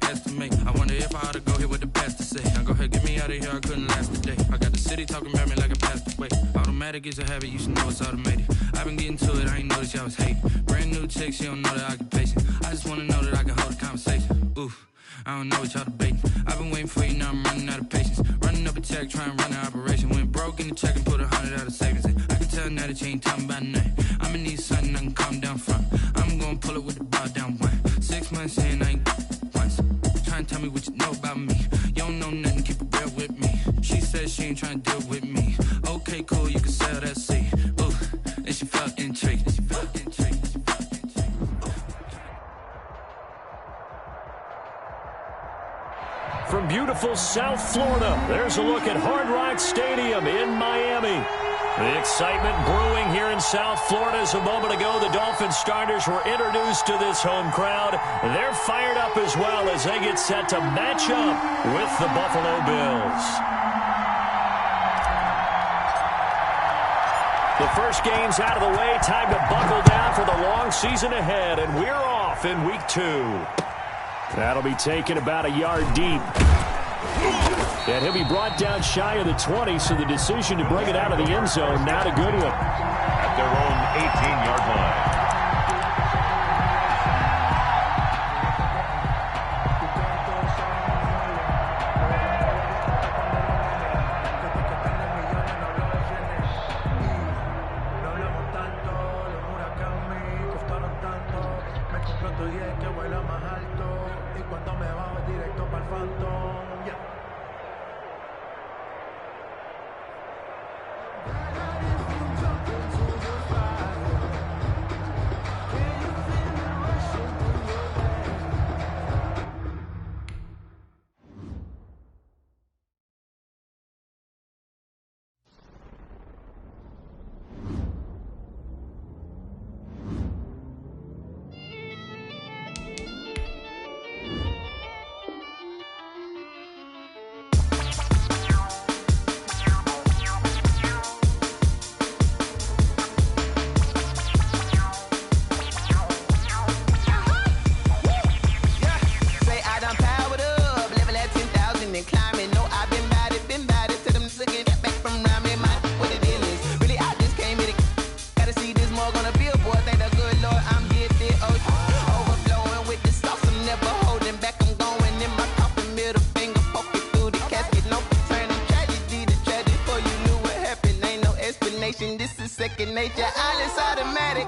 estimate. I wonder if I ought to go here with the best to say. Now go ahead, get me out of here, I couldn't last a day. I got the city talking about me like a passed away. Automatic is a habit, you should know it's automated. I've been getting to it, I ain't noticed y'all was hating. Brand new chick, she don't know the occupation. I just wanna know that I can hold a conversation. Oof, I don't know what y'all debating. I've been waiting for you, now I'm running out of patience. Running up a check, trying to run an operation. Went broke in the check and put 100 out of savings in. I can tell now that you ain't talking about nothing. I'ma need something I can calm down from. I'm gonna pull it with the bar down one. 6 months in, I ain't once. Trying to tell me what you know about me. You don't know nothing, keep it real with me. She said she ain't trying to deal with me. Okay, cool, you can sell that seat. Ooh, and she felt intrigued. She felt intrigued. She felt intrigued. From beautiful South Florida, there's a look at Hard Rock Stadium in Miami. The excitement brewing here in South Florida as a moment ago the Dolphins starters were introduced to this home crowd. They're fired up as well as they get set to match up with the Buffalo Bills. The first game's out of the way. Time to buckle down for the long season ahead, and we're off in week 2. That'll be taken about a yard deep. And he'll be brought down shy of the 20, so the decision to bring it out of the end zone, not a good one. At their own 18-yard line. This is second nature. All is automatic.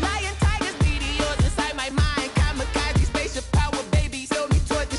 Lion, tigers, meteors inside my mind. Kamikaze, spaceship power, baby. Sail me toward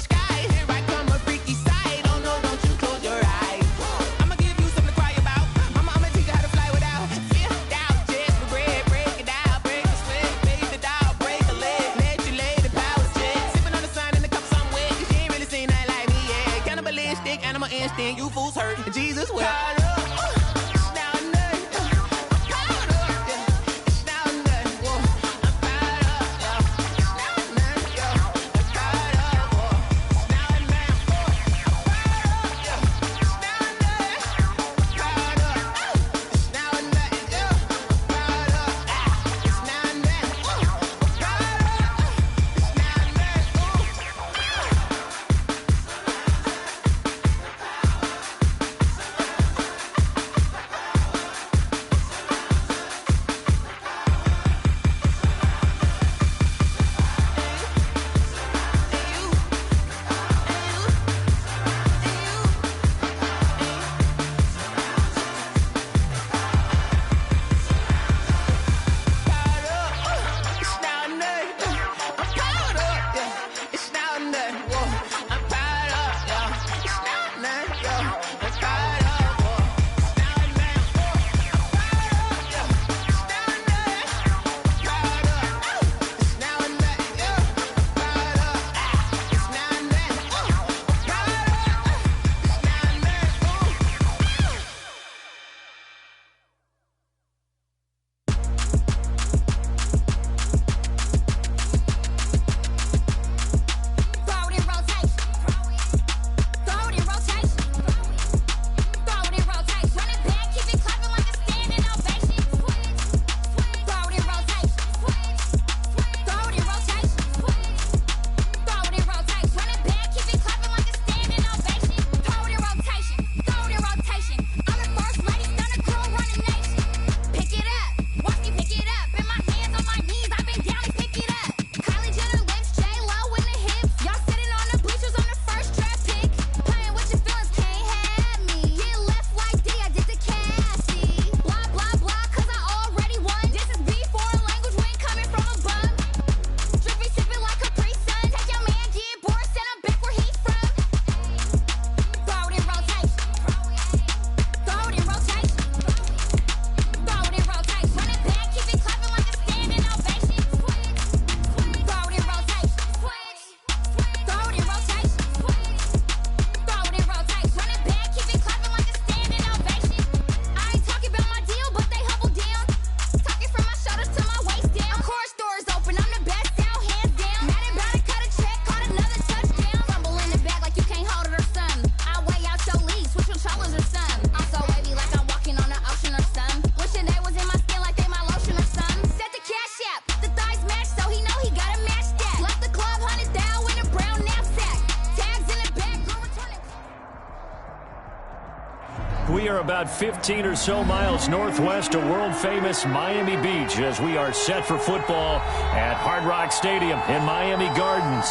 about 15 or so miles northwest of world-famous Miami Beach as we are set for football at Hard Rock Stadium in Miami Gardens.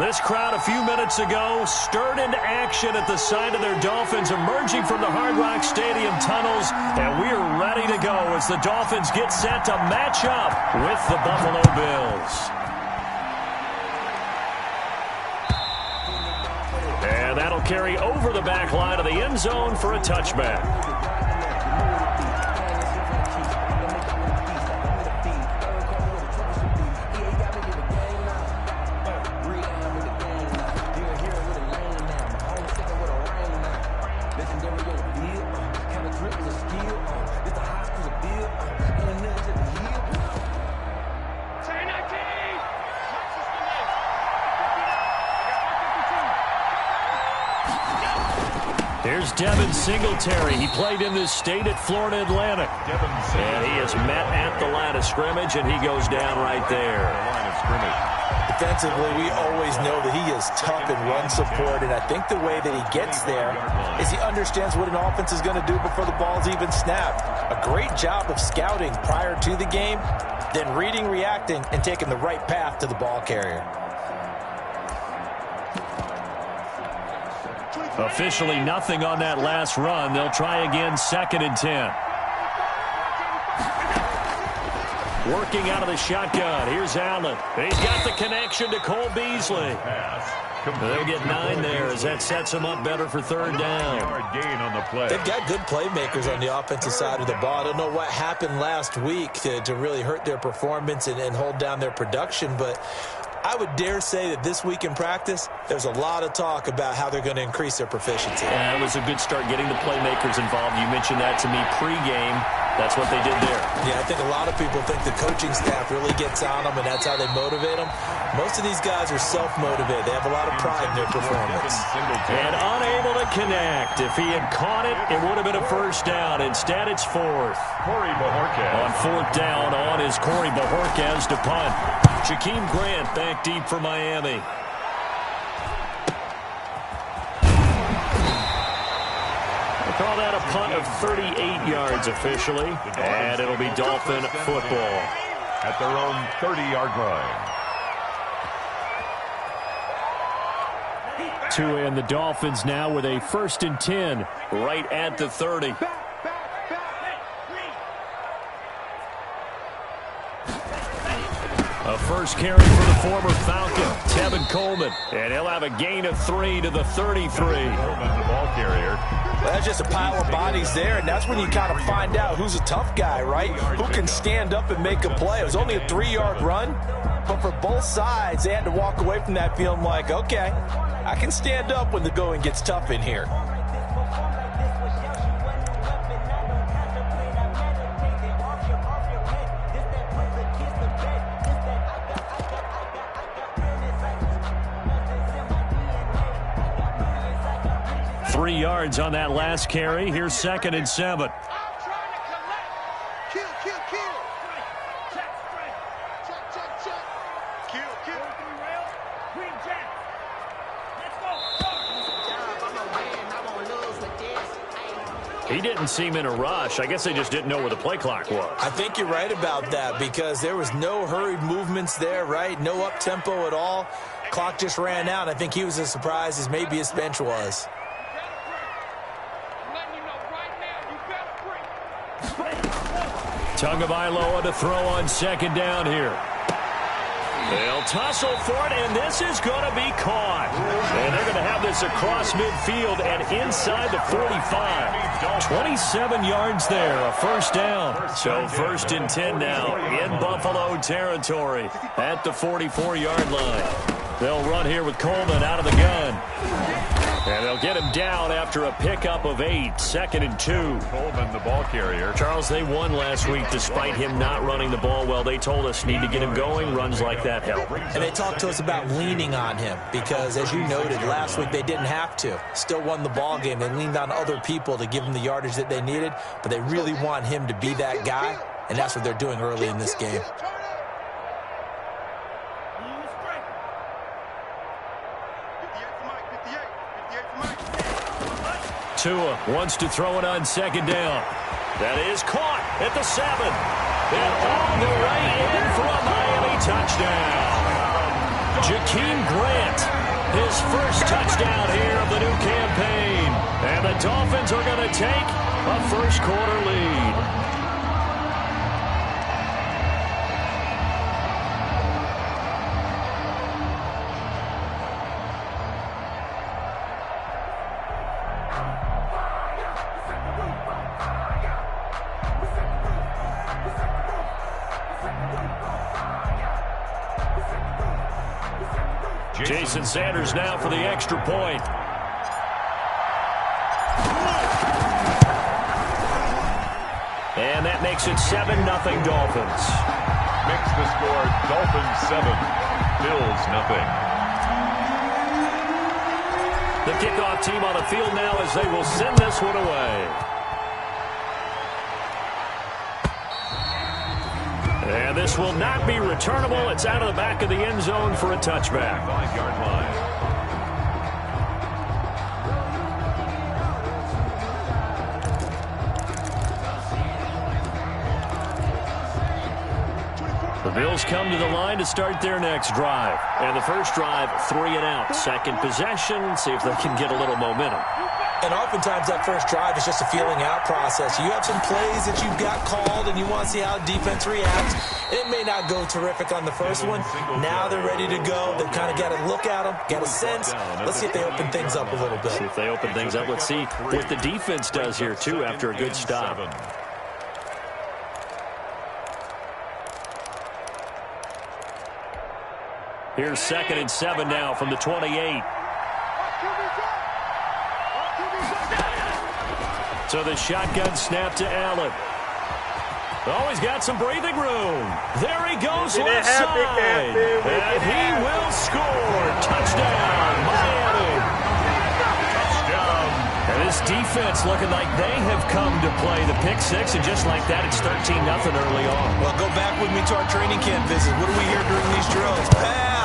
This crowd a few minutes ago stirred into action at the side of their Dolphins emerging from the Hard Rock Stadium tunnels, and we are ready to go as the Dolphins get set to match up with the Buffalo Bills. And that'll carry over the back line of the end zone for a touchback. Here's Devin Singletary. He played in this state at Florida Atlantic. And he is met at the line of scrimmage, and he goes down right there. Defensively, we always know that he is tough in run support, and I think the way that he gets there is he understands what an offense is going to do before the ball's even snapped. A great job of scouting prior to the game, then reading, reacting, and taking the right path to the ball carrier. Officially nothing on that last run. They'll try again, 2nd and 10. Working out of the shotgun. Here's Allen. He's got the connection to Cole Beasley. They'll get 9 there as that sets them up better for 3rd down. They've got good playmakers on the offensive side of the ball. I don't know what happened last week to really hurt their performance and hold down their production, but I would dare say that this week in practice, there's a lot of talk about how they're going to increase their proficiency. Yeah, it was a good start getting the playmakers involved. You mentioned that to me pregame. That's what they did there. Yeah, I think a lot of people think the coaching staff really gets on them, and that's how they motivate them. Most of these guys are self-motivated. They have a lot of pride in their performance. And unable to connect. If he had caught it, it would have been a 1st down. Instead, it's 4th. On 4th down, on is Corey Bajorquez to punt. Jakeem Grant back deep for Miami. Call that a punt of 38 yards officially, and it'll be Dolphin football. At their own 30-yard line. Tua and the Dolphins now with a 1st and 10 right at the 30. A first carry for the former Falcon, Tevin Coleman. And he'll have a gain of 3 to the 33. Coleman, the ball carrier. Well, that's just a pile of bodies there, and that's when you kind of find out who's a tough guy, right? Who can stand up and make a play. It was only a 3-yard run, but for both sides, they had to walk away from that feeling like, okay, I can stand up when the going gets tough in here. Three yards on that last carry. Here's 2nd and 7. He didn't seem in a rush. I guess they just didn't know where the play clock was. I think you're right about that because there was no hurried movements there, right? No up-tempo at all. Clock just ran out. I think he was as surprised as maybe his bench was. Tagovailoa to throw on 2nd down here. They'll tussle for it, and this is going to be caught. And they're going to have this across midfield and inside the 45. 27 yards there, a 1st down. So 1st and 10 now in Buffalo territory at the 44-yard line. They'll run here with Coleman out of the gun. And they'll get him down after a pickup of 8, 2nd and 2. Coleman, the ball carrier. Charles, they won last week despite him not running the ball well. They told us need to get him going. Runs like that help. And they talked to us about leaning on him because, as you noted, last week they didn't have to. Still won the ball game. They leaned on other people to give them the yardage that they needed, but they really want him to be that guy, and that's what they're doing early in this game. Tua wants to throw it on second down. That is caught at the 7. And all the way in for a Miami touchdown. Jakeem Grant, his first touchdown here of the new campaign. And the Dolphins are going to take a first-quarter lead. Jason Sanders now for the extra point. And that makes it 7-0 Dolphins. Makes the score Dolphins 7, Bills 0. The kickoff team on the field now as they will send this one away. And this will not be returnable. It's out of the back of the end zone for a touchback. 5-yard line. The Bills come to the line to start their next drive. And the first drive, 3 and out. Second possession, see if they can get a little momentum. And oftentimes that first drive is just a feeling out process. You have some plays that you've got called and you want to see how defense reacts. It may not go terrific on the first one. Now they're ready to go. They've kind of got to look at them, got a sense. Let's see if they open things up a little bit. See if they open things up. Let's see what the defense does here, too, after a good stop. Here's 2nd and 7 now from the 28. So the shotgun snap to Allen. Oh, he's got some breathing room. There he goes left side. And he will score. Touchdown, Miami. Touchdown. And this defense looking like they have come to play the pick six. And just like that, it's 13-0 early on. Well, go back with me to our training camp visit. What do we hear during these drills? Pass.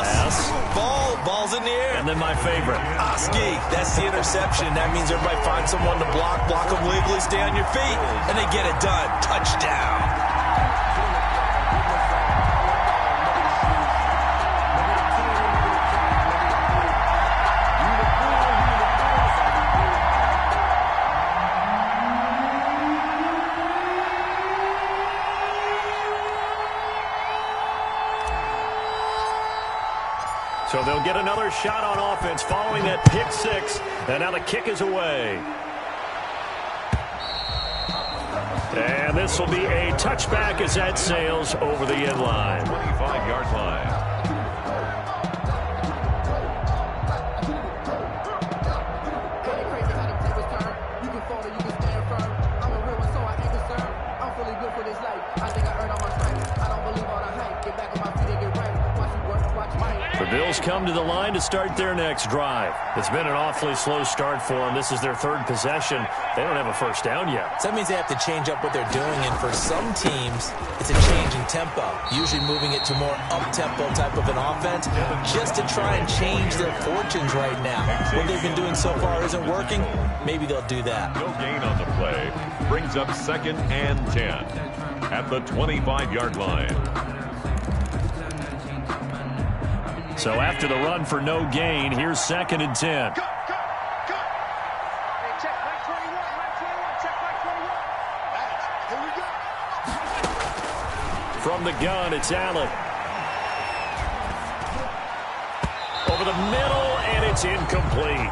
Ball's in the air. And then my favorite. Oski, that's the interception. That means everybody finds someone to block them legally, stay on your feet, and they get it done. Touchdown. So they'll get another shot on offense following that pick six. And now the kick is away. And this will be a touchback as that sails over the end line. 25-yard line. The Bills come to the line to start their next drive. It's been an awfully slow start for them. This is their third possession. They don't have a first down yet. So that means they have to change up what they're doing, and for some teams, it's a change in tempo, usually moving it to more up-tempo type of an offense, just to try and change their fortunes right now. What they've been doing so far isn't working. Maybe they'll do that. No gain on the play. Brings up 2nd and 10 at the 25-yard line. So after the run for no gain, here's 2nd and 10. From the gun, it's Allen. Over the middle, and it's incomplete.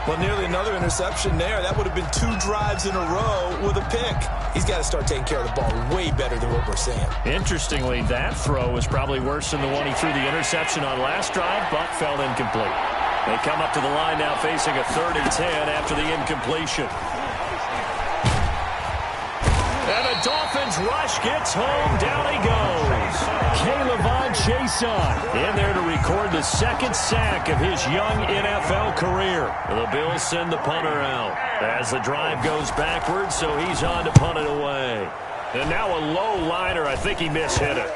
Well, nearly another interception there. That would have been 2 drives in a row with a pick. He's got to start taking care of the ball way better than what we're seeing. Interestingly, that throw was probably worse than the one he threw the interception on last drive, but fell incomplete. They come up to the line now facing a 3rd and 10 after the incompletion. And the Dolphins rush gets home. Down he goes. K'Lavon Chaisson in there to record the 2nd sack of his young NFL career. The Bills send the punter out as the drive goes backwards, so he's on to punt it away. And now a low liner. I think he mishit it.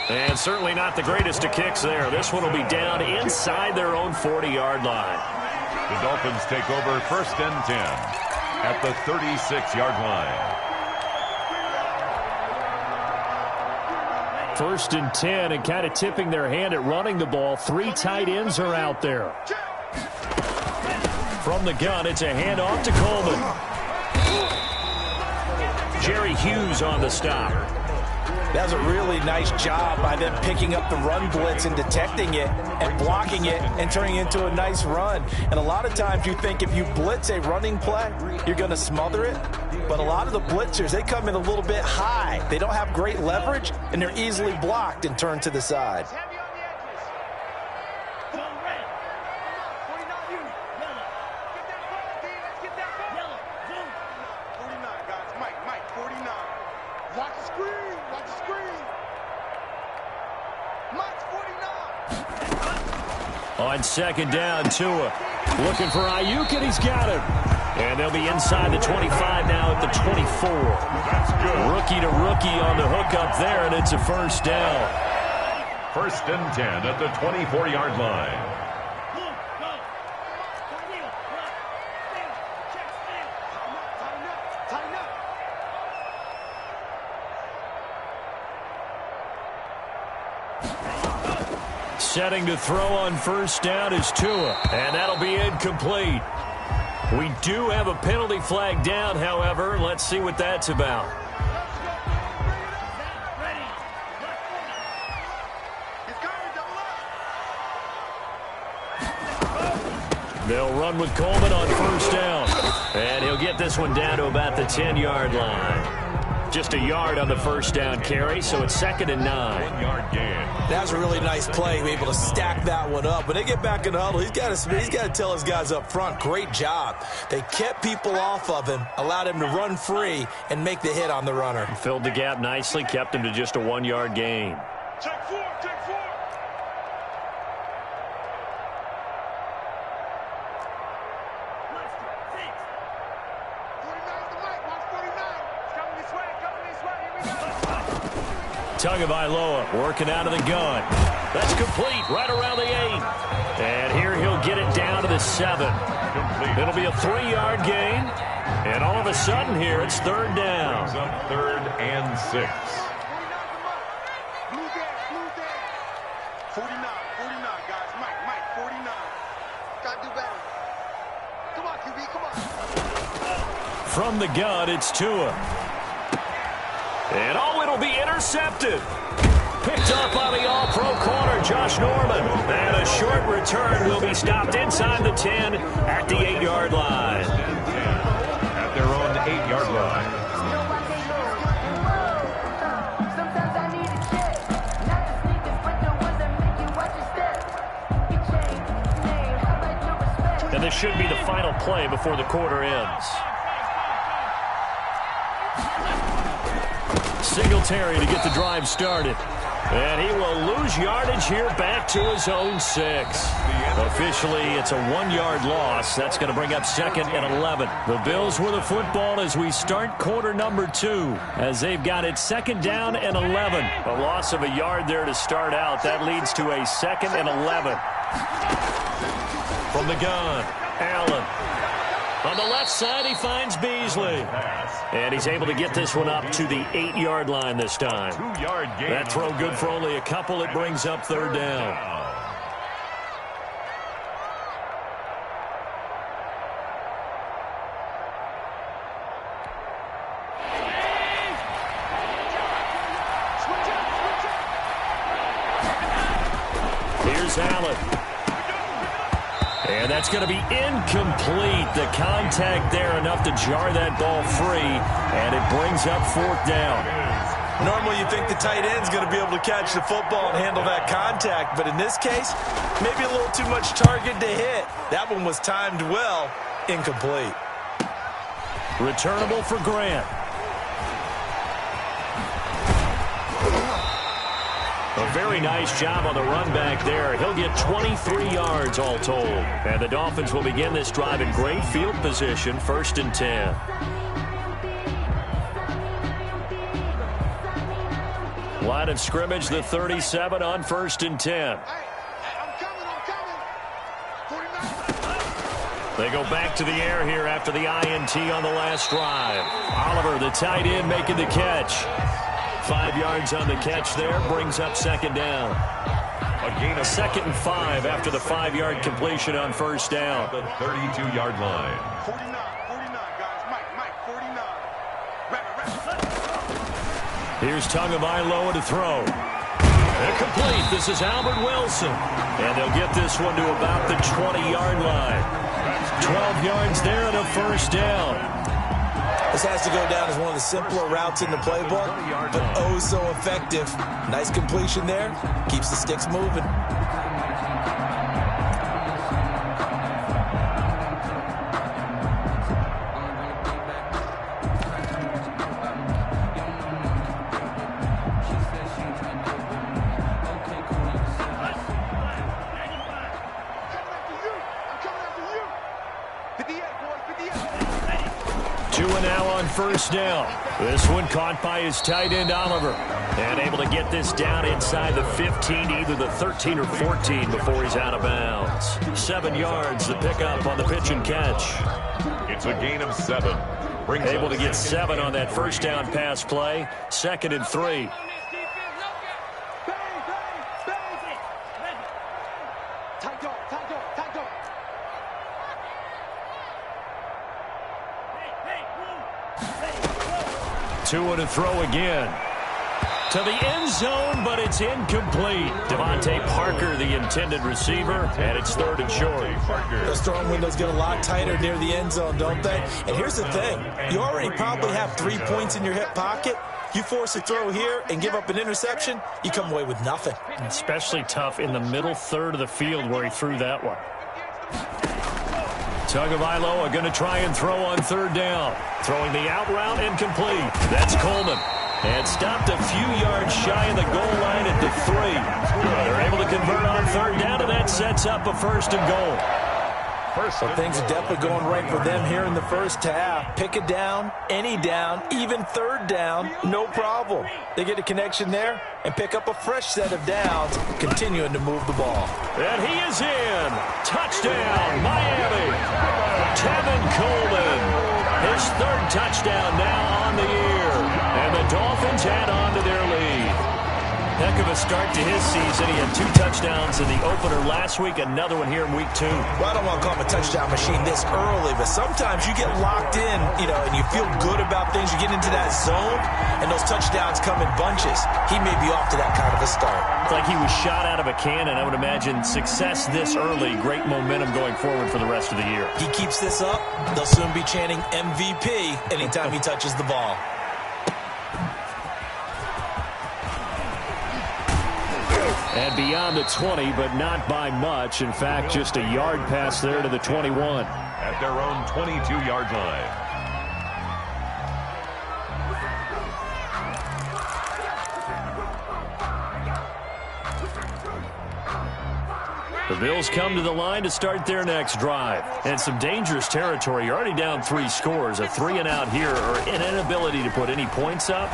And certainly not the greatest of kicks there. This one will be down inside their own 40-yard line. The Dolphins take over 1st and 10. at the 36-yard line. 1st and 10, and kind of tipping their hand at running the ball. 3 tight ends are out there. From the gun, it's a handoff to Coleman. Jayy Hughes on the stop. That was a really nice job by them picking up the run blitz and detecting it and blocking it and turning it into a nice run. And a lot of times you think if you blitz a running play, you're going to smother it. But a lot of the blitzers, they come in a little bit high. They don't have great leverage, and they're easily blocked and turned to the side. On 2nd down, Tua looking for Ayuk, and he's got him. And they'll be inside the 25 now at the 24. That's good. Rookie to rookie on the hook up there, and it's a 1st down. 1st and 10 at the 24-yard line. Setting to throw on 1st down is Tua, and that'll be incomplete. We do have a penalty flag down, however. Let's see what that's about. They'll run with Coleman on 1st down, and he'll get this one down to about the 10-yard line. Just a yard on the 1st down carry, so it's 2nd and 9. 1-yard gain. That was a really nice play, be able to stack that one up. When they get back in the huddle, he's got to tell his guys up front, great job. They kept people off of him, allowed him to run free, and make the hit on the runner. Filled the gap nicely, kept him to just a 1-yard gain. Check 4, check 4. Tagovailoa working out of the gun. That's complete right around the 8. And here he'll get it down to the 7. Complete. It'll be a 3-yard gain. And all of a sudden here, it's 3rd down. Brings up 3rd and 6. 49, guys. Mike, 49. Gotta do better. Come on, QB, come on. From the gun, it's Tua. And it'll be intercepted. Picked up by the all-pro corner, Josh Norman. And a short return will be stopped inside the 10 at the 8-yard line. At their own 8-yard line. And this should be the final play before the quarter ends. Singletary to get the drive started. And he will lose yardage here back to his own 6. Officially, it's a 1-yard loss. That's going to bring up 2nd and 11. The Bills with the football as we start quarter number 2, as they've got it 2nd down and 11. A loss of a yard there to start out. That leads to a 2nd and 11. From the gun, Allen. On the left side, he finds Beasley. And he's able to get this one up to the 8-yard line this time. 2-yard gain. That throw good for only a couple. It brings up 3rd down. Here's Allen. And that's going to be incomplete. The contact there enough to jar that ball free, and it brings up 4th down. Normally you think the tight end's going to be able to catch the football and handle that contact, but in this case, maybe a little too much target to hit. That one was timed well, incomplete. Returnable for Grant. A very nice job on the run back there. He'll get 23 yards all told. And the Dolphins will begin this drive in great field position, 1st and 10. Line of scrimmage, the 37 on 1st and 10. They go back to the air here after the INT on the last drive. Oliver, the tight end, making the catch. 5 yards on the catch there, brings up second down. A gain of 2nd and 5 after the 5-yard completion on first down. the 32-yard line. 49, guys. Mike, 49. Here's Tagovailoa to throw. Incomplete. This is Albert Wilson. And they'll get this one to about the 20-yard line. 12 yards there and a first down. This has to go down as one of the simpler routes in the playbook, but oh so effective. Nice completion there. Keeps the sticks moving. First down. This one caught by his tight end, Oliver. And able to get this down inside the 15, either the 13 or 14 before he's out of bounds. 7 yards, the pickup on the pitch and catch. It's a gain of 7. Able to get 7 on that first down pass play. 2nd and 3. Two and a throw again. To the end zone, but it's incomplete. Devontae Parker, the intended receiver, and it's 3rd and short. Those throwing windows get a lot tighter near the end zone, don't they? And here's the thing. You already probably have 3 points in your hip pocket. You force a throw here and give up an interception, you come away with nothing. Especially tough in the middle third of the field where he threw that one. Tagovailoa going to try and throw on 3rd down. Throwing the out route incomplete. That's Coleman. And stopped a few yards shy of the goal line at the 3. They're able to convert on 3rd down, and that sets up a 1st and goal. So things are definitely going right for them here in the first half. Pick it down, any down, even 3rd down, no problem. They get a connection there and pick up a fresh set of downs, continuing to move the ball. And he is in. Touchdown, Miami. Tevin Coleman. His 3rd touchdown now on the year. And the Dolphins add on to their lead. Heck of a start to his season. He had 2 touchdowns in the opener last week, another one here in week 2. Well, I don't want to call him a touchdown machine this early, but sometimes you get locked in, and you feel good about things. You get into that zone, and those touchdowns come in bunches. He may be off to that kind of a start. It's like he was shot out of a cannon. I would imagine success this early, great momentum going forward for the rest of the year. He keeps this up, they'll soon be chanting MVP anytime he touches the ball. And beyond the 20, but not by much. In fact, just a yard pass there to the 21. At their own 22-yard line. The Bills come to the line to start their next drive. And some dangerous territory. You're already down 3 scores. A 3-and-out here, or an inability to put any points up.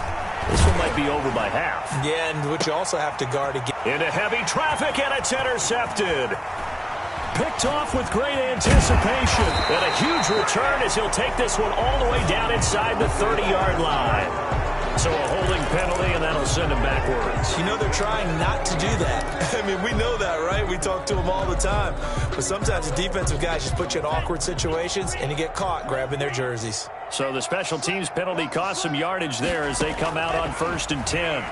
This one might be over by half. Yeah, and which you also have to guard again. Into heavy traffic, and it's intercepted. Picked off with great anticipation. And a huge return as he'll take this one all the way down inside the 30-yard line. So a holding penalty, and that'll send him backwards. They're trying not to do that. I mean, we know that, right? We talk to them all the time. But sometimes the defensive guys just put you in awkward situations, and you get caught grabbing their jerseys. So the special teams penalty cost some yardage there as they come out on 1st and 10.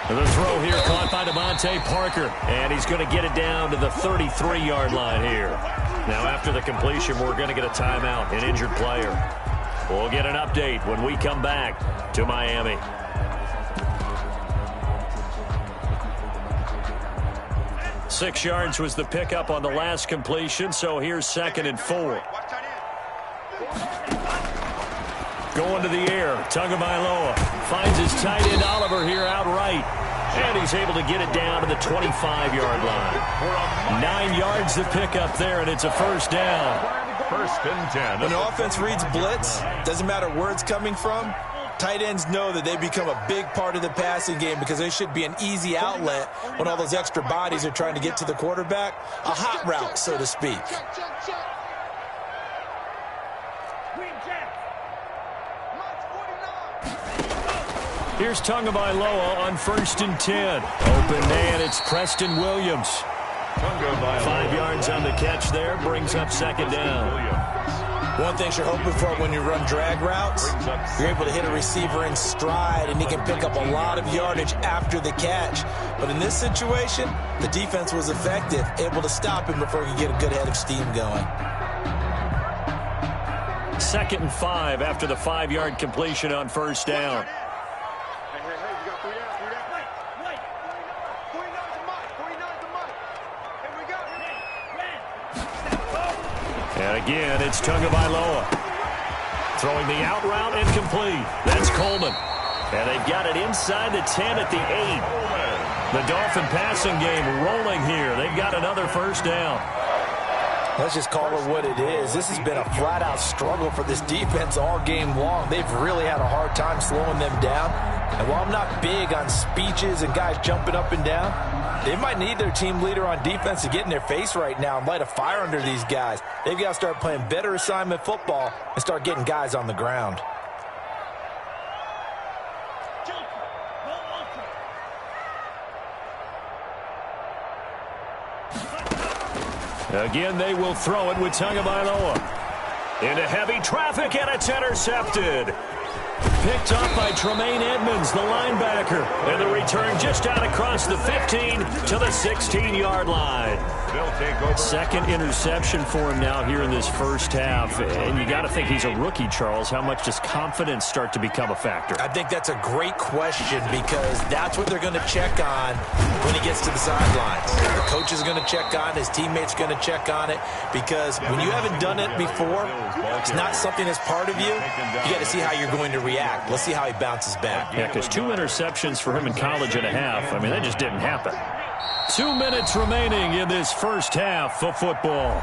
The throw here caught by Devontae Parker, and he's going to get it down to the 33-yard line here. Now after the completion, we're going to get a timeout, an injured player. We'll get an update when we come back to Miami. Six yards was the pickup on the last completion, so here's 2nd and 4. Going to the air, Tagovailoa finds his tight end Oliver here outright. And he's able to get it down to the 25-yard line. 9 yards to pick up there, and it's a 1st down. 1st and 10. When the offense reads blitz, doesn't matter where it's coming from, Tight ends know that they become a big part of the passing game because they should be an easy outlet when all those extra bodies are trying to get to the quarterback. A hot route, so to speak. Here's Tagovailoa on 1st and 10. Open man, it's Preston Williams. 5 yards on the catch there, brings up 2nd down. One thing you're hoping for when you run drag routes, you're able to hit a receiver in stride, and he can pick up a lot of yardage after the catch. But in this situation, the defense was effective, able to stop him before he could get a good head of steam going. 2nd and 5 after the 5-yard completion on 1st down. And again, it's Tagovailoa. Throwing the out route incomplete. That's Coleman. And they've got it inside the 10 at the 8. The Dolphin passing game rolling here. They've got another 1st down. Let's just call it what it is. This has been a flat-out struggle for this defense all game long. They've really had a hard time slowing them down. And while I'm not big on speeches and guys jumping up and down, they might need their team leader on defense to get in their face right now and light a fire under these guys. They've got to start playing better assignment football and start getting guys on the ground. Again, they will throw it with Tagovailoa. Into heavy traffic, and it's intercepted. Picked up by Tremaine Edmonds, the linebacker. And the return just out across the 15 to the 16-yard line. Second interception for him now here in this first half. And you got to think he's a rookie, Charles. How much does confidence start to become a factor? I think that's a great question because that's what they're going to check on when he gets to the sidelines. The coach is going to check on it. His teammates going to check on it because when you haven't done it before, it's not something that's part of you. You got to see how you're going to react. Let's see how he bounces back. Yeah, because 2 interceptions for him in college and a half. I mean, that just didn't happen. 2 minutes remaining in this first half of football.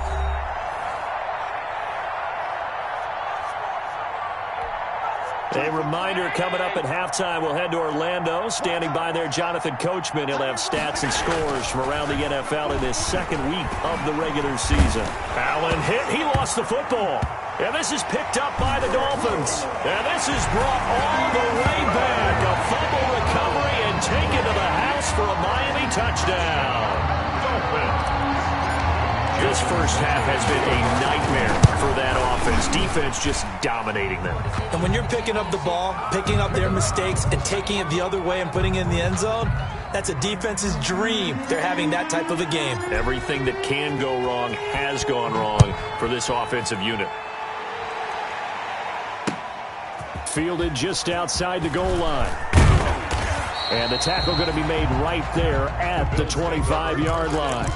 A reminder coming up at halftime, we'll head to Orlando. Standing by there, Jonathan Coachman. He'll have stats and scores from around the NFL in this second week of the regular season. Allen hit. He lost the football. And this is picked up by the Dolphins. And this is brought all the way back. A fumble recovery and taken to the house for a Miami touchdown. This first half has been a nightmare for that offense. Defense just dominating them. And when you're picking up the ball, picking up their mistakes, and taking it the other way and putting it in the end zone, that's a defense's dream. They're having that type of a game. Everything that can go wrong has gone wrong for this offensive unit. Fielded just outside the goal line. And the tackle going to be made right there at the 25-yard line.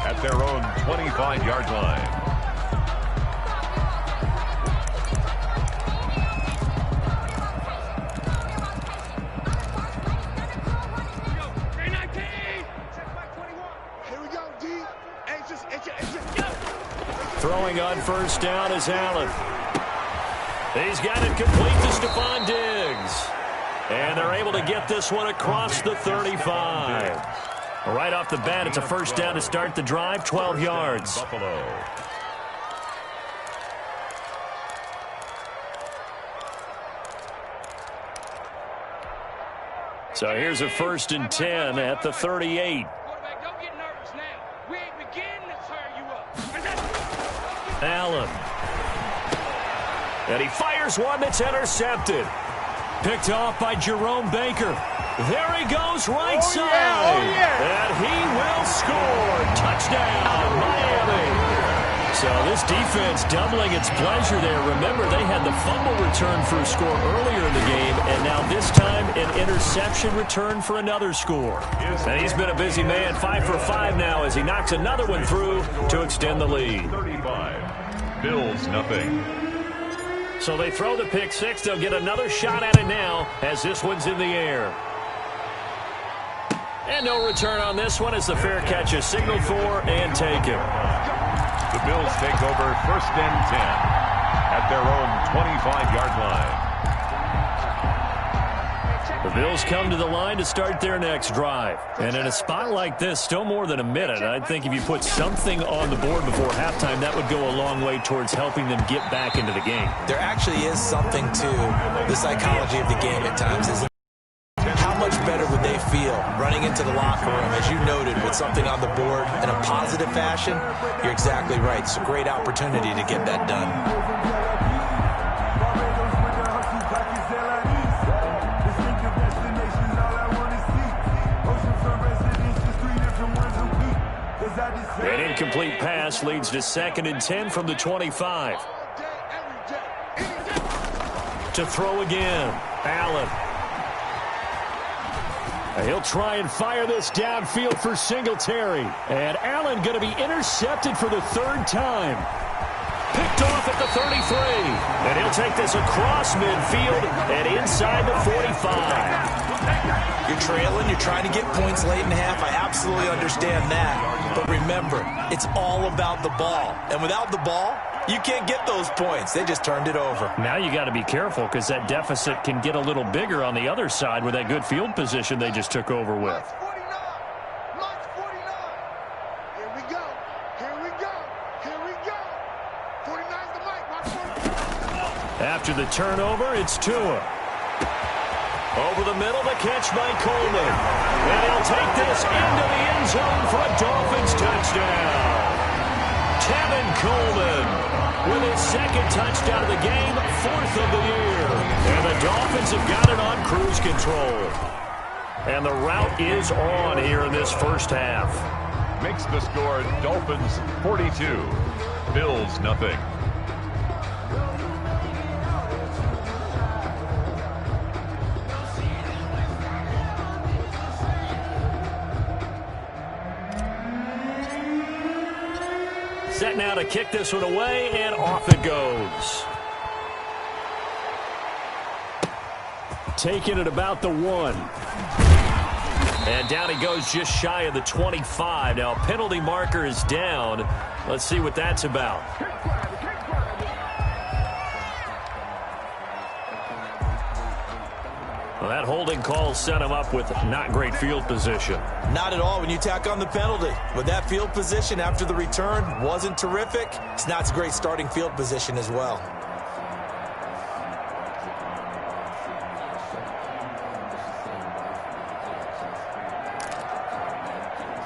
At their own 25-yard line. Here we go, D. Throwing on first down is Allen. He's got it complete to Stephon Diggs. And they're able to get this one across the 35. Right off the bat, it's a first down to start the drive, 12 yards. Buffalo. So here's a 1st and 10 at the 38. Quarterback, don't get nervous now. We ain't beginning to tear you up. Allen. And he fires one that's intercepted. Picked off by Jerome Baker. There he goes, right side. And he will score. Touchdown, Miami. So this defense doubling its pleasure there. Remember, they had the fumble return for a score earlier in the game, and now this time an interception return for another score. And he's been a busy man, 5 for 5 now as he knocks another one through to extend the lead. 35. Bills, nothing. So they throw the pick six. They'll get another shot at it now as this one's in the air. And no return on this one as the fair catch is signaled for and taken. The Bills take over 1st and 10 at their own 25-yard line. Bills come to the line to start their next drive. And in a spot like this, still more than a minute, I think if you put something on the board before halftime, that would go a long way towards helping them get back into the game. There actually is something to the psychology of the game at times, isn't it? How much better would they feel running into the locker room, as you noted, with something on the board in a positive fashion? You're exactly right. It's a great opportunity to get that done. An incomplete pass leads to 2nd and 10 from the 25. To throw again, Allen. He'll try and fire this downfield for Singletary. And Allen going to be intercepted for the 3rd time. Picked off at the 33. And he'll take this across midfield and inside the 45. You're trailing, you're trying to get points late in the half. I absolutely understand that. But remember, it's all about the ball. And without the ball, you can't get those points. They just turned it over. Now you got to be careful because that deficit can get a little bigger on the other side with that good field position they just took over with. March 49. Here we go. Here we go. Here we go. 49's the mic. March 49. After the turnover, it's Tua. Over the middle, the catch by Coleman. And he'll take this into the end zone for a Dolphins touchdown. Tevin Coleman with his 2nd touchdown of the game, 4th of the year. And the Dolphins have got it on cruise control. And the route is on here in this first half. Makes the score Dolphins 42, Bills nothing. Set now to kick this one away, and off it goes. Taking it about the 1. And down he goes just shy of the 25. Now, penalty marker is down. Let's see what that's about. Well, that holding call set him up with not great field position. Not at all when you tack on the penalty. With that field position after the return wasn't terrific, it's not a great starting field position as well.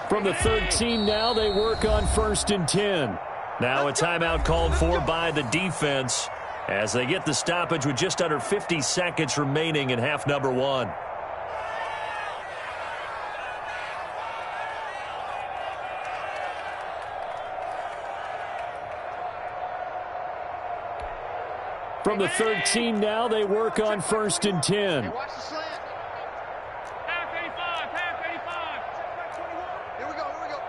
From the 13 now, they work on 1st and 10. Now a timeout called for by the defense as they get the stoppage with just under 50 seconds remaining in half number 1. From the 13 now, they work on 1st and 10. Hey, watch the slant. Half 85, half 85. Here we go, here we go.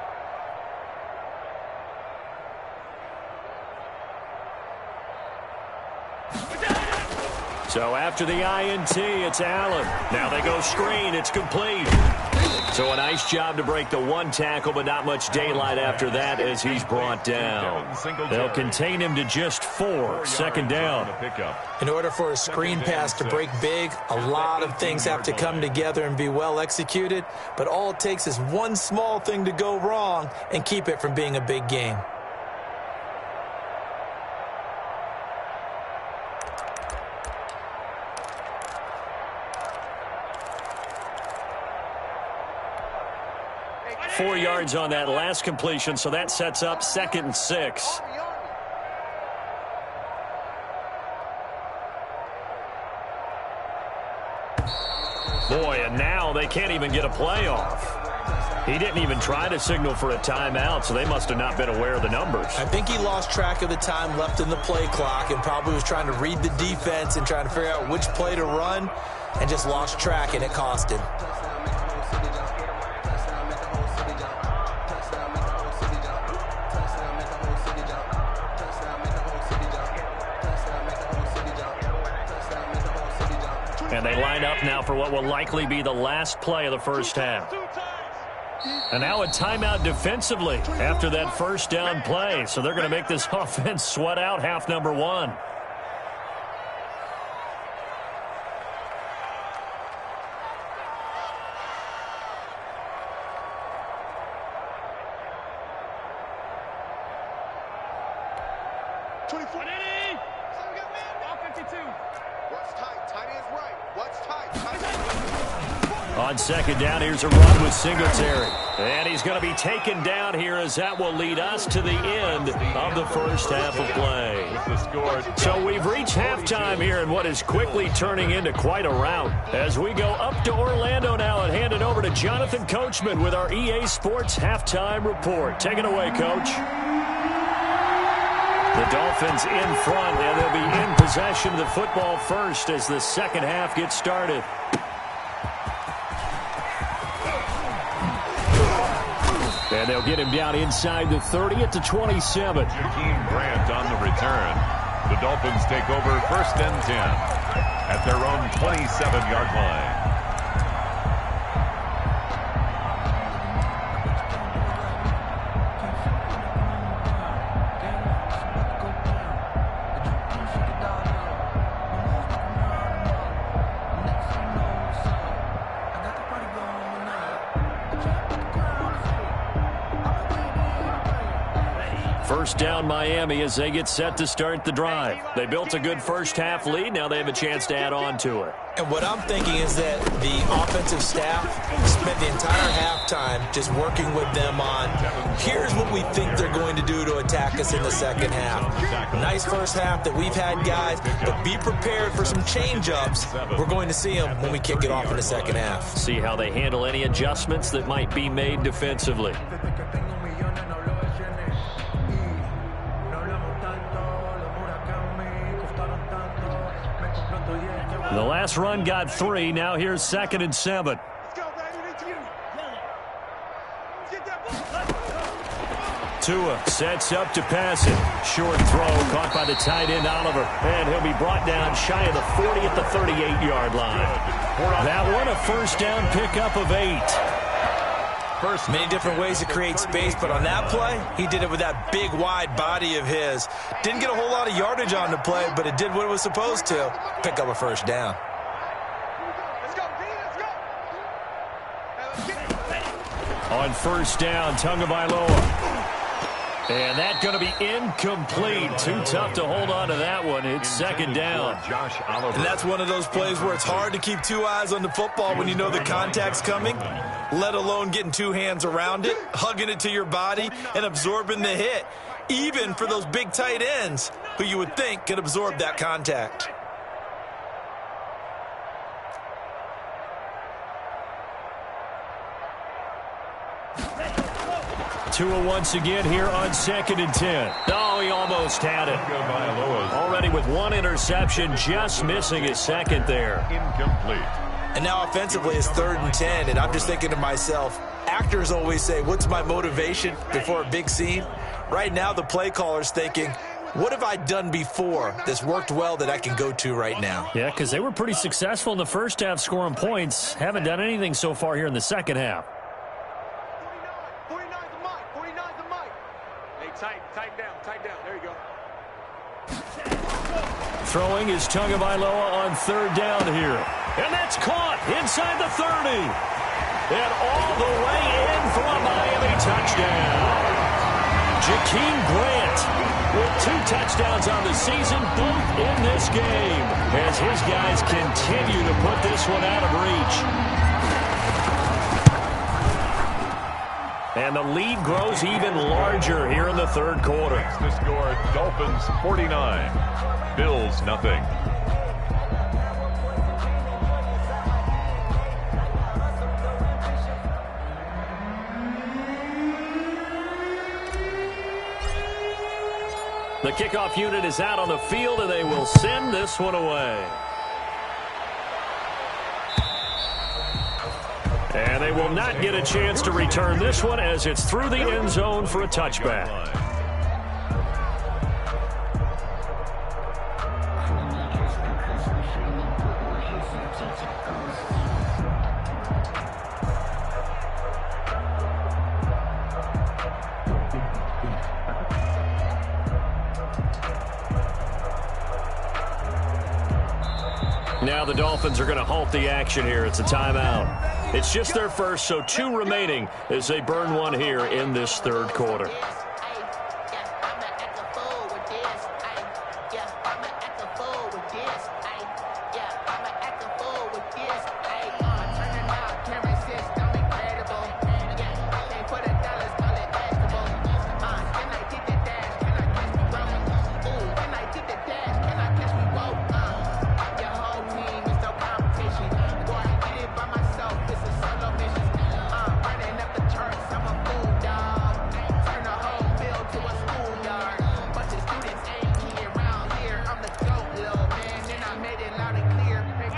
So after the INT, it's Allen. Now they go screen. It's complete. So a nice job to break the 1 tackle, but not much daylight after that as he's brought down. They'll contain him to just 4. 2nd down. In order for a screen pass to break big, a lot of things have to come together and be well executed, but all it takes is one small thing to go wrong and keep it from being a big game. Four yards on that last completion, so that sets up 2nd and 6. Boy, and now they can't even get a play off. He didn't even try to signal for a timeout, so they must have not been aware of the numbers. I think he lost track of the time left in the play clock and probably was trying to read the defense and trying to figure out which play to run and just lost track, and it cost him. And they line up now for what will likely be the last play of the first half. And now a timeout defensively after that first down play. So they're going to make this offense sweat out half number 1. 24. All 52. What's tight? Tight is right. What's tight? Tight is right. On second down, here's a run with Singletary. And he's going to be taken down here as that will lead us to the end of the first half of play. So we've reached halftime here in what is quickly turning into quite a rout. As we go up to Orlando now and hand it over to Jonathan Coachman with our EA Sports Halftime Report. Take it away, Coach. The Dolphins in front, and they'll be in possession of the football first as the second half gets started. And they'll get him down inside the 30 at the 27. Jakeem Grant on the return. The Dolphins take over 1st and 10 at their own 27-yard line. First down Miami as they get set to start the drive. They built a good first half lead. Now they have a chance to add on to it. And what I'm thinking is that the offensive staff spent the entire halftime just working with them on, here's what we think they're going to do to attack us in the second half. Nice first half that we've had, guys, but be prepared for some change-ups. We're going to see them when we kick it off in the second half. See how they handle any adjustments that might be made defensively. The last run got 3. Now here's 2nd and 7. Let's go, baby. It's you. Get that ball. Tua sets up to pass it. Short throw caught by the tight end Oliver. And he'll be brought down shy of the 40 at the 38-yard line. That one a first down pickup of 8. Many different ways to create space, but on that play, he did it with that big, wide body of his. Didn't get a whole lot of yardage on the play, but it did what it was supposed to. Pick up a first down. Let's go, D. Let's go. Hey, let's get it. On first down, Tagovailoa. And that's going to be incomplete. Too tough to hold on to that one. It's second down. Josh Oliver. And that's one of those plays where it's hard to keep 2 eyes on the football when you know the contact's coming, let alone getting 2 hands around it, hugging it to your body, and absorbing the hit, even for those big tight ends who you would think could absorb that contact. Tua once again here on 2nd and 10. Oh, he almost had it. Already with 1 interception, just missing his 2nd there. Incomplete. And now offensively it's 3rd and 10, and I'm just thinking to myself, actors always say, what's my motivation before a big scene? Right now the play caller's thinking, what have I done before that's worked well that I can go to right now? Yeah, because they were pretty successful in the first half scoring points. Haven't done anything so far here in the second half. 49's the mic. 49's the mic. Hey, tighten down. There you go. Throwing is Tagovailoa on 3rd down here. And that's caught inside the 30. And all the way in for a Miami touchdown. Jakeem Grant with 2 touchdowns on the season, both in this game, as his guys continue to put this one out of reach. And the lead grows even larger here in the 3rd quarter. The score, Dolphins 49, Bills nothing. The kickoff unit is out on the field, and they will send this one away. And they will not get a chance to return this one as it's through the end zone for a touchback. Now the Dolphins are going to halt the action here. It's a timeout. It's just their first, so 2 remaining as they burn one here in this 3rd quarter.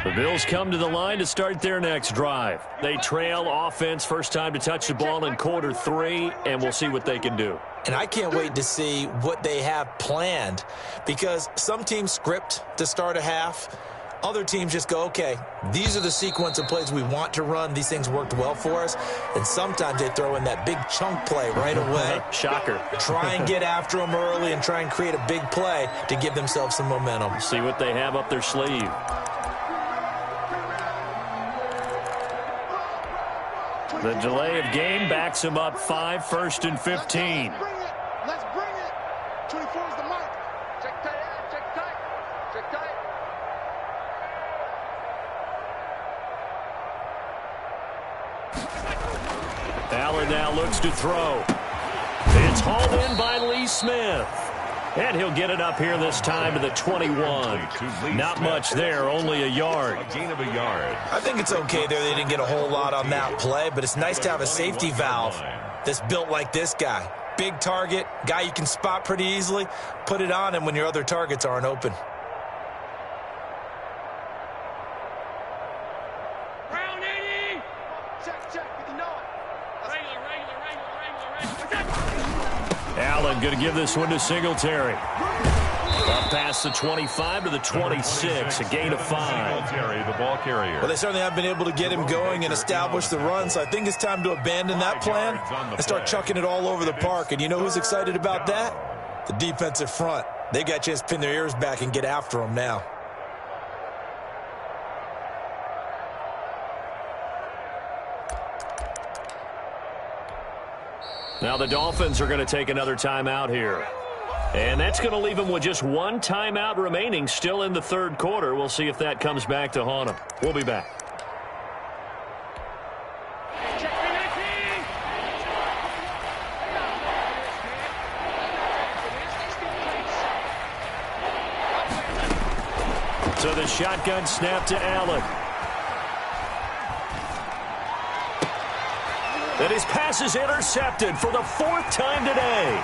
The Bills come to the line to start their next drive. They trail offense, first time to touch the ball in quarter 3, and we'll see what they can do. And I can't wait to see what they have planned, because some teams script to start a half. Other teams just go, okay, these are the sequence of plays we want to run. These things worked well for us. And sometimes they throw in that big chunk play right away. Shocker. Try and get after them early and try and create a big play to give themselves some momentum. See what they have up their sleeve. The delay of game backs him up 5, 1st and 15. Let's bring it. 24 is the mic. Check tight, check tight, check tight. Allen now looks to throw. It's hauled in by Lee Smith. And he'll get it up here this time to the 21. Not much there, only a yard. A gain of a yard. I think it's okay there. They didn't get a whole lot on that play, but it's nice to have a safety valve that's built like this guy. Big target, guy you can spot pretty easily. Put it on him when your other targets aren't open. Round 80. Check, check. You know it. Regular. Allen going to give this one to Singletary. Up past the 25 to the 26, a gain of 5. Singletary, the ball carrier. Well, they certainly have been able to get him going and establish the run, so I think it's time to abandon that plan and start chucking it all over the park. And you know who's excited about that? The defensive front. They got a chance to pin their ears back and get after him now. Now the Dolphins are going to take another timeout here. And that's going to leave them with just one timeout remaining still in the third quarter. We'll see if that comes back to haunt them. We'll be back. So the shotgun snap to Allen. And his pass is intercepted for the 4th time today.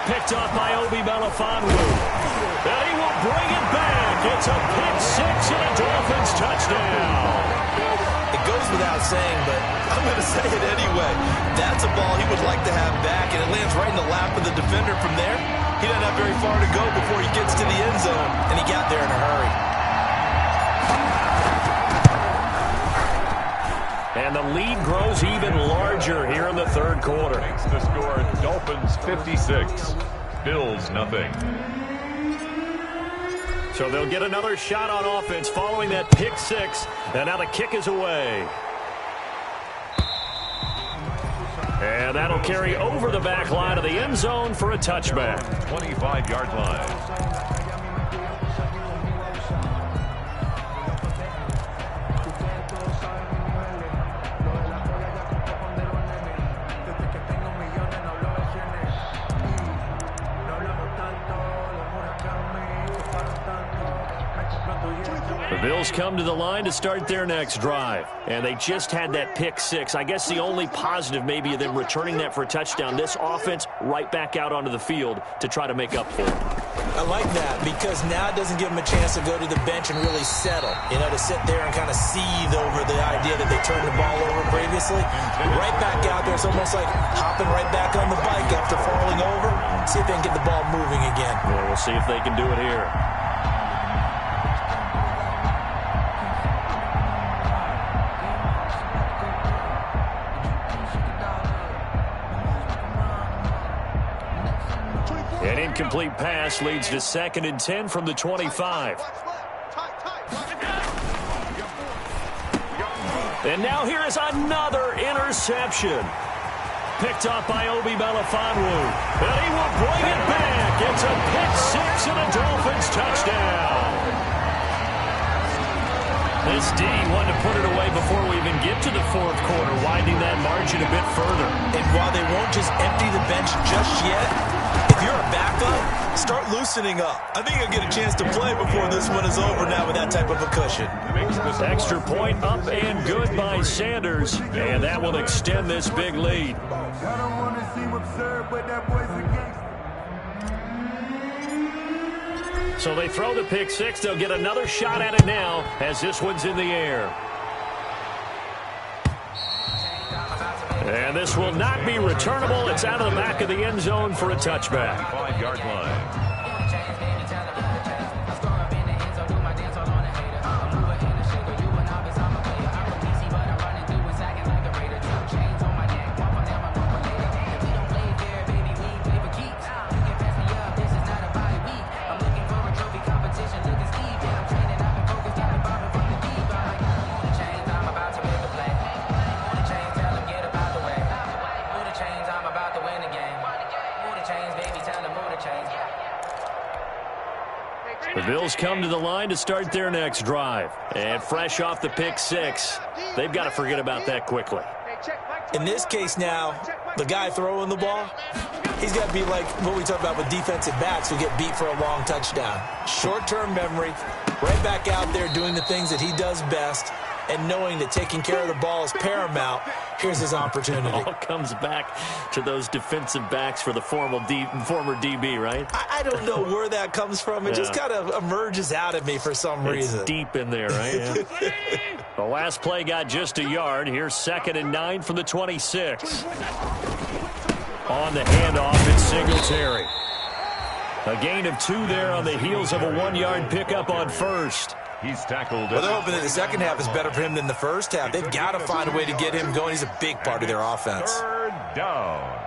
Picked off by Obi Melifonwu. And he will bring it back. It's a pick 6 and a Dolphins touchdown. It goes without saying, but I'm going to say it anyway. That's a ball he would like to have back, and it lands right in the lap of the defender from there. He doesn't have very far to go before he gets to the end zone, and he got there in a hurry. And the lead grows even larger here in the third quarter. Makes the score Dolphins 56, Bills nothing. So they'll get another shot on offense following that pick 6. And now the kick is away. And that'll carry over the back line of the end zone for a touchback. 25-yard line. The Bills come to the line to start their next drive. And they just had that pick 6. I guess the only positive maybe of them returning that for a touchdown. This offense right back out onto the field to try to make up for it. I like that because now it doesn't give them a chance to go to the bench and really settle. You know, to sit there and kind of seethe over the idea that they turned the ball over previously. Right back out there. It's almost like hopping right back on the bike after falling over. See if they can get the ball moving again. Well, we'll see if they can do it here. An incomplete pass leads to 2nd and 10 from the 25. And now here is another interception. Picked off by Obi Melifonwu. And he will bring it back. It's a pick 6 and a Dolphins touchdown. This D wanted to put it away before we even get to the fourth quarter, widening that margin a bit further. And while they won't just empty the bench just yet, if you're a backup, start loosening up. I think you'll get a chance to play before this one is over now with that type of a cushion. Extra point up and good by Sanders, and that will extend this big lead. I don't want to seem absurd, but that boy's against. So they throw the pick six. They'll get another shot at it now as this one's in the air. And this will not be returnable. It's out of the back of the end zone for a touchback. 5-yard line. The Bills come to the line to start their next drive. And fresh off the pick six, they've got to forget about that quickly. In this case now, the guy throwing the ball, he's got to be like what we talk about with defensive backs who get beat for a long touchdown. Short-term memory, right back out there doing the things that he does best, and knowing that taking care of the ball is paramount. Here's his opportunity. It all comes back to those defensive backs for the former DB, right? I don't know where that comes from. It just kind of emerges out of me for some reason. It's deep in there, right? Yeah. The last play got just a yard. Here's 2nd and 9 from the 26. On the handoff, it's Singletary. A gain of 2 there on the heels of a 1-yard pickup on first. He's tackled. Well, they're hoping that the second half is better for him than the first half. They've got to find a way to get him going. He's a big part of their offense. 3rd down.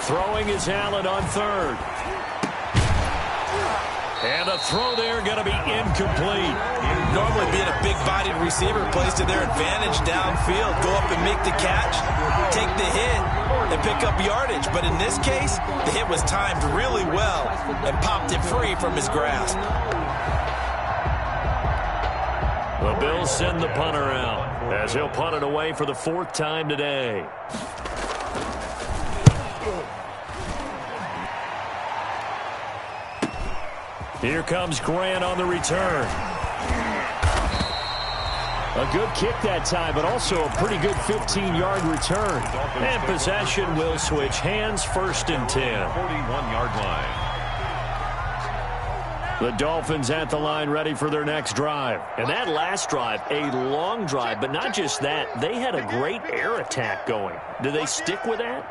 Throwing is Allen on 3rd. And a throw there going to be incomplete. Normally being a big-bodied receiver plays to their advantage downfield. Go up and make the catch, take the hit, and pick up yardage. But in this case, the hit was timed really well and popped it free from his grasp. The Bills send the punter out as he'll punt it away for the 4th time today. Here comes Grant on the return. A good kick that time, but also a pretty good 15-yard return. And possession will switch hands, 1st and 10. 41-yard line. The Dolphins at the line ready for their next drive. And that last drive, a long drive, but not just that. They had a great air attack going. Do they stick with that?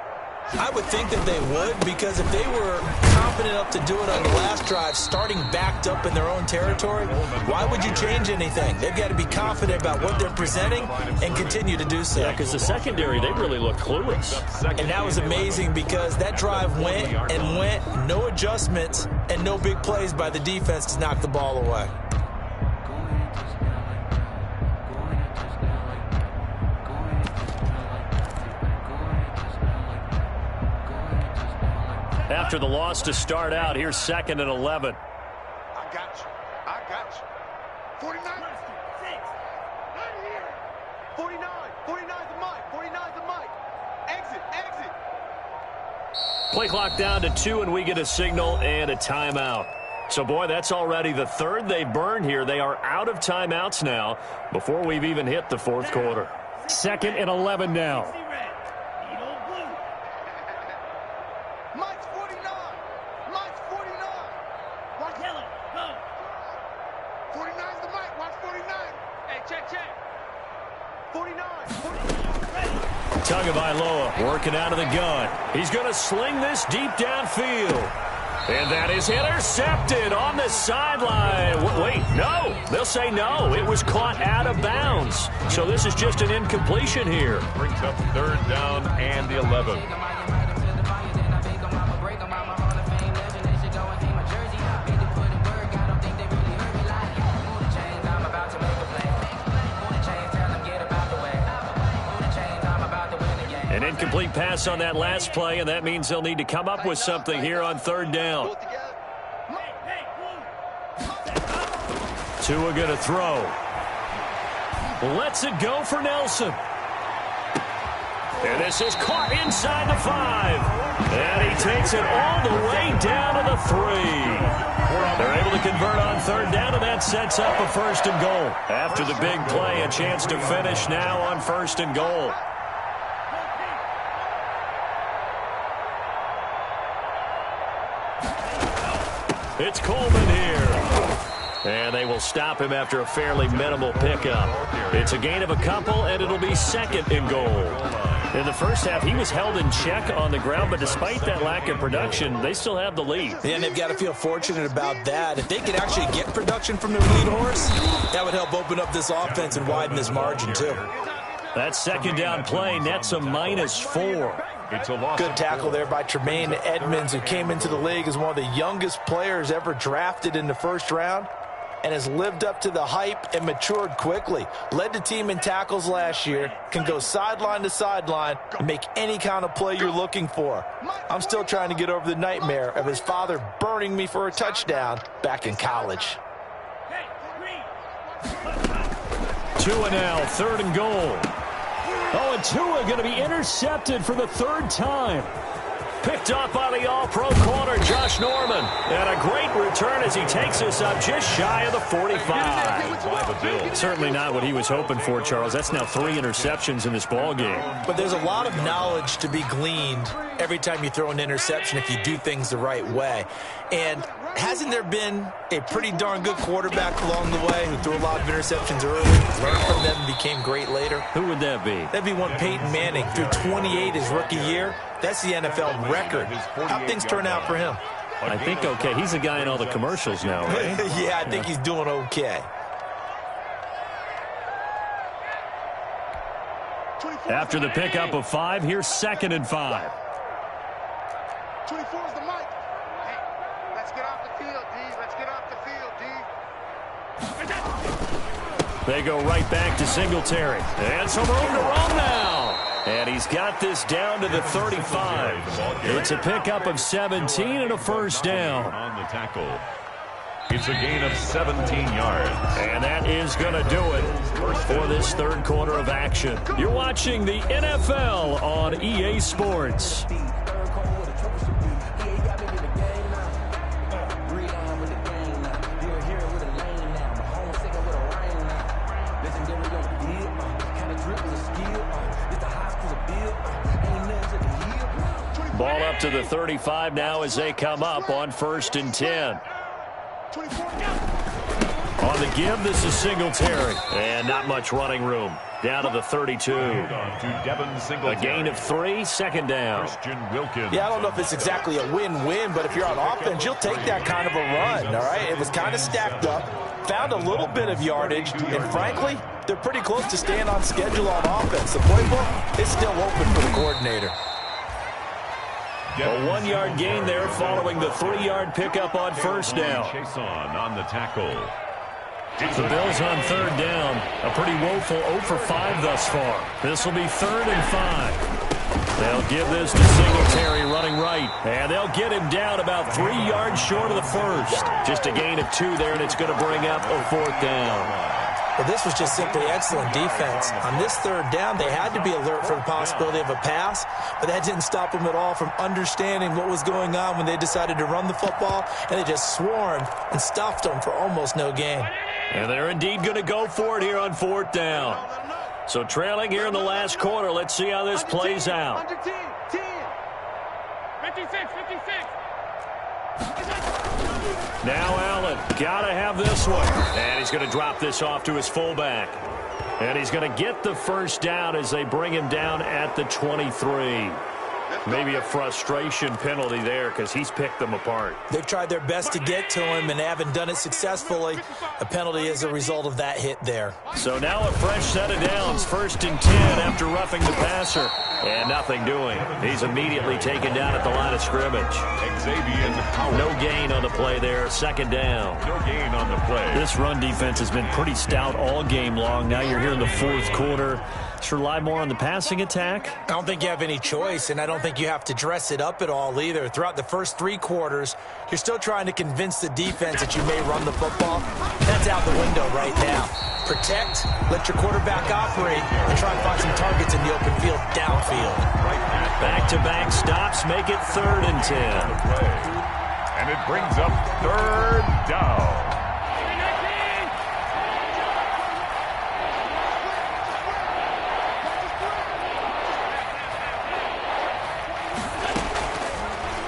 I would think that they would, because if they were confident enough to do it on the last drive, starting backed up in their own territory, why would you change anything? They've got to be confident about what they're presenting and continue to do so. Yeah, because the secondary, they really looked clueless. And that was amazing because that drive went and went, no adjustments, and no big plays by the defense to knock the ball away. After the loss to start out, here's 2nd and 11. I got you. I got you. 49. 49. 49's the mic. 49's the mic. Exit. Exit. Play clock down to 2, and we get a signal and a timeout. So, boy, that's already the 3rd they burned here. They are out of timeouts now before we've even hit the 4th quarter. 2nd and 11 now. Mike's 49. Mike's 49. Watch yellow. Go. 49's the mic. Watch 49. Hey, check. 49. Tagovailoa working out of the gun. He's going to sling this deep downfield. And that is intercepted on the sideline. Wait, no. They'll say no. It was caught out of bounds. So this is just an incompletion here. Brings up 3rd down and the 11. An incomplete pass on that last play, and that means they'll need to come up with something here on 3rd down. Tua going to throw. Lets it go for Nelson. And this is caught inside the 5. And he takes it all the way down to the 3. They're able to convert on third down, and that sets up a first and goal. After the big play, a chance to finish now on first and goal. It's Coleman here. And they will stop him after a fairly minimal pickup. It's a gain of a couple, and it'll be second and goal. In the first half, he was held in check on the ground, but despite that lack of production, they still have the lead. Yeah, and they've got to feel fortunate about that. If they could actually get production from their lead horse, that would help open up this offense and widen this margin, too. That second down play nets a -4. Good tackle there by Tremaine Edmonds, who came into the league as one of the youngest players ever drafted in the first round and has lived up to the hype and matured quickly. Led the team in tackles last year, can go sideline to sideline and make any kind of play you're looking for. I'm still trying to get over the nightmare of his father burning me for a touchdown back in college. 2 now, third and goal. Oh, and Tua going to be intercepted for the third time. Picked up by the all-pro corner, Josh Norman. And a great return as he takes us up just shy of the 45. Certainly not what he was hoping for, Charles. That's now 3 interceptions in this ball game. But there's a lot of knowledge to be gleaned every time you throw an interception if you do things the right way. And hasn't there been a pretty darn good quarterback along the way who threw a lot of interceptions early, learned from them, and became great later? Who would that be? That'd be one Peyton Manning. Threw 28 his rookie year. That's the NFL record. How'd things turn out for him? I think okay. He's a guy in all the commercials now, right? Yeah, I think he's doing okay. After the pickup of 5, here's second and 5. 24 is the mic. Hey, let's get off the field, D. Let's get off the field, D. They go right back to Singletary. And some room to run now. And he's got this down to the 35. It's a pickup of 17 and a first down. On the tackle. It's a gain of 17 yards. And that is going to do it for this third quarter of action. You're watching the NFL on EA Sports. Ball up to the 35 now as they come up on first and 10. On the give, this is Singletary. And not much running room. Down to the 32. A gain of 3, second down. Yeah, I don't know if it's exactly a win-win, but if you're on offense, you'll take that kind of a run, all right? It was kind of stacked up, found a little bit of yardage, and frankly, they're pretty close to staying on schedule on offense. The playbook is still open for the coordinator. A 1-yard gain there following the 3-yard pickup on first down. On the tackle. The Bills on third down. A pretty woeful 0 for 5 thus far. This will be third and 5. They'll give this to Singletary running right. And they'll get him down about 3 yards short of the first. Just a gain of 2 there, and it's going to bring up a fourth down. Well, this was just simply excellent defense. On this third down, they had to be alert for the possibility of a pass, but that didn't stop them at all from understanding what was going on when they decided to run the football, and they just swarmed and stuffed them for almost no gain. And they're indeed going to go for it here on fourth down. So trailing here in the last quarter, let's see how this plays out. 56. Now Allen, gotta have this one. And he's going to drop this off to his fullback. And he's going to get the first down as they bring him down at the 23. Maybe a frustration penalty there because he's picked them apart. They've tried their best to get to him and haven't done it successfully. A penalty is a result of that hit there. So now a fresh set of downs, first and 10 after roughing the passer. And nothing doing. He's immediately taken down at the line of scrimmage. No gain on the play there, second down. No gain on the play. This run defense has been pretty stout all game long. Now you're here in the fourth quarter. Should rely more on the passing attack? I don't think you have any choice, and I don't think you have to dress it up at all either. Throughout the first 3 quarters, you're still trying to convince the defense that you may run the football. That's out the window right now. Protect, let your quarterback operate, and try and find some targets in the open field downfield. Back-to-back stops make it third and 10. And it brings up third down.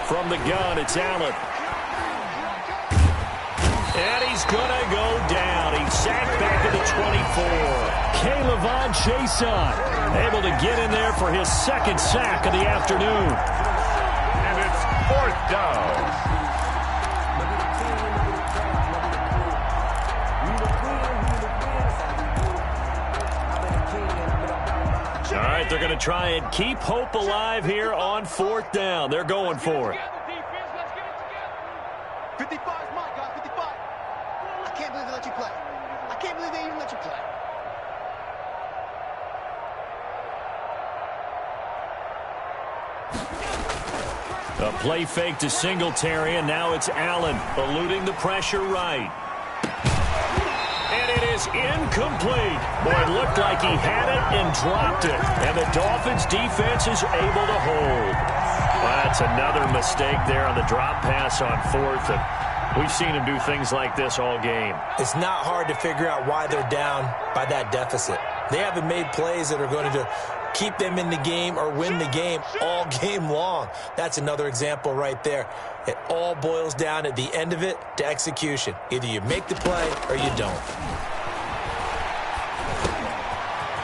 From the gun, it's Allen. And he's going to go down. He's sacked back at the 24. K'Lavon Chaisson able to get in there for his second sack of the afternoon. And it's fourth down. All right, they're going to try and keep hope alive here on fourth down. They're going for it. 55 is mine, guys. 55. I can't believe they let you play. I can't believe they even let you play. A play fake to Singletary, and now it's Allen eluding the pressure right. And it is incomplete. Boy, it looked like he had it and dropped it. And the Dolphins' defense is able to hold. Well, that's another mistake there on the drop pass on fourth. And we've seen him do things like this all game. It's not hard to figure out why they're down by that deficit. They haven't made plays that are going to keep them in the game or win the game all game long. That's another example right there. It all boils down at the end of it to execution. Either you make the play or you don't.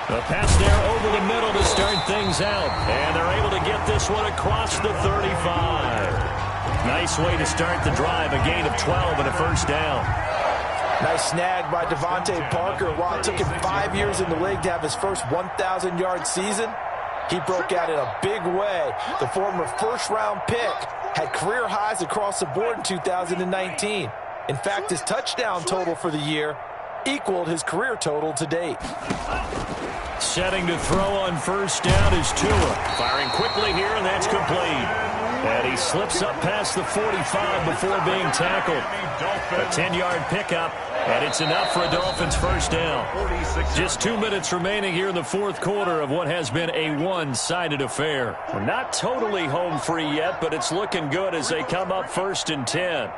The pass there over the middle to start things out. And they're able to get this one across the 35. Nice way to start the drive. A gain of 12 and a first down. Nice snag by Devontae Parker. While it took him 5 years in the league to have his first 1,000-yard season, he broke out in a big way. The former first-round pick had career highs across the board in 2019. In fact, his touchdown total for the year equaled his career total to date. Setting to throw on first down is Tua. Firing quickly here, and that's complete. And he slips up past the 45 before being tackled. A 10-yard pickup, and it's enough for a Dolphins first down. Just 2 minutes remaining here in the fourth quarter of what has been a one-sided affair. We're not totally home free yet, but it's looking good as they come up first and 10.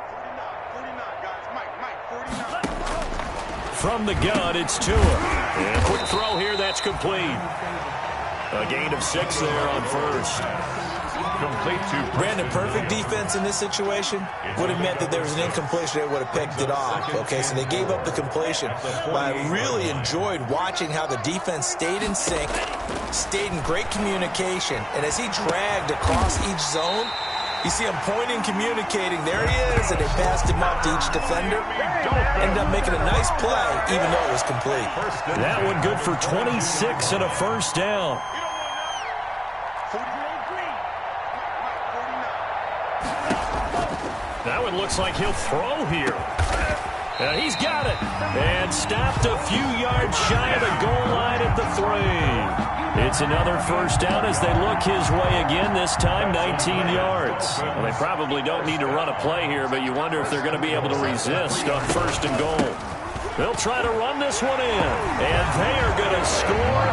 From the gun, it's Tua. And a quick throw here, that's complete. A gain of 6 there on first. Complete to Brandon, perfect defense in this situation would have meant that there was an incompletion. They would have picked it off. Okay, so they gave up the completion. But I really enjoyed watching how the defense stayed in sync, stayed in great communication, and as he dragged across each zone, you see him pointing, communicating. There he is, and they passed him up to each defender. Ended up making a nice play, even though it was complete. That one good for 26 and a first down. That one looks like he'll throw here. He's got it. And stopped a few yards shy of the goal line at the 3. It's another first down as they look his way again, this time 19 yards. Well, they probably don't need to run a play here, but you wonder if they're going to be able to resist on first and goal. They'll try to run this one in. And they are going to score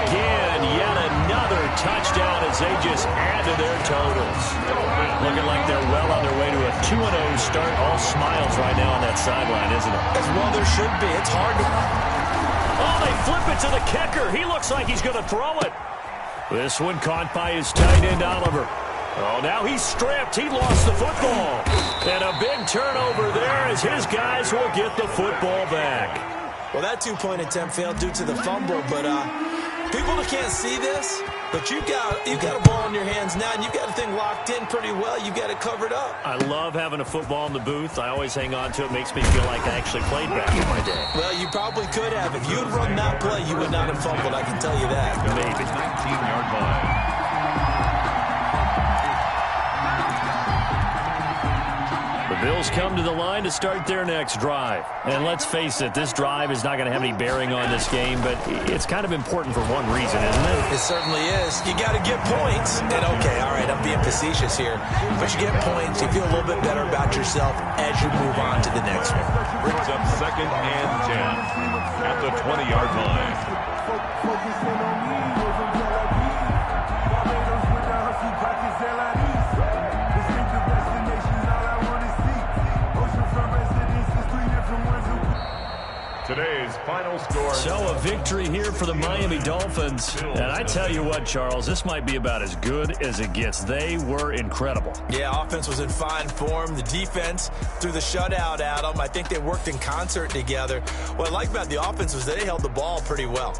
again. Yet another touchdown as they just add to their totals. Looking like they're well on their way to a 2-0 start. All smiles right now on that sideline, isn't it? As well there should be. It's hard to... Oh, they flip it to the kicker. He looks like he's going to throw it. This one caught by his tight end, Oliver. Oh, now he's stripped. He lost the football. And a big turnover there as his guys will get the football back. Well, that two-point attempt failed due to the fumble, but people that can't see this, but you've got a ball in your hands now, and you've got the thing locked in pretty well. You've got it covered up. I love having a football in the booth. I always hang on to it. Makes me feel like I actually played back in my day. Well, you probably could have. If you had run that play, you would not have fumbled. I can tell you that. Maybe. 19-yard line. The Bills come to the line to start their next drive. And let's face it, this drive is not going to have any bearing on this game, but it's kind of important for one reason, isn't it? It certainly is. You got to get points. And, okay, all right, I'm being facetious here. But you get points, you feel a little bit better about yourself as you move on to the next one. Brings up 2nd and 10 at the 20-yard line. Final score. So a victory here for the Miami Dolphins. And I tell you what, Charles, this might be about as good as it gets. They were incredible. Yeah, offense was in fine form. The defense threw the shutout at them. I think they worked in concert together. What I like about the offense was they held the ball pretty well.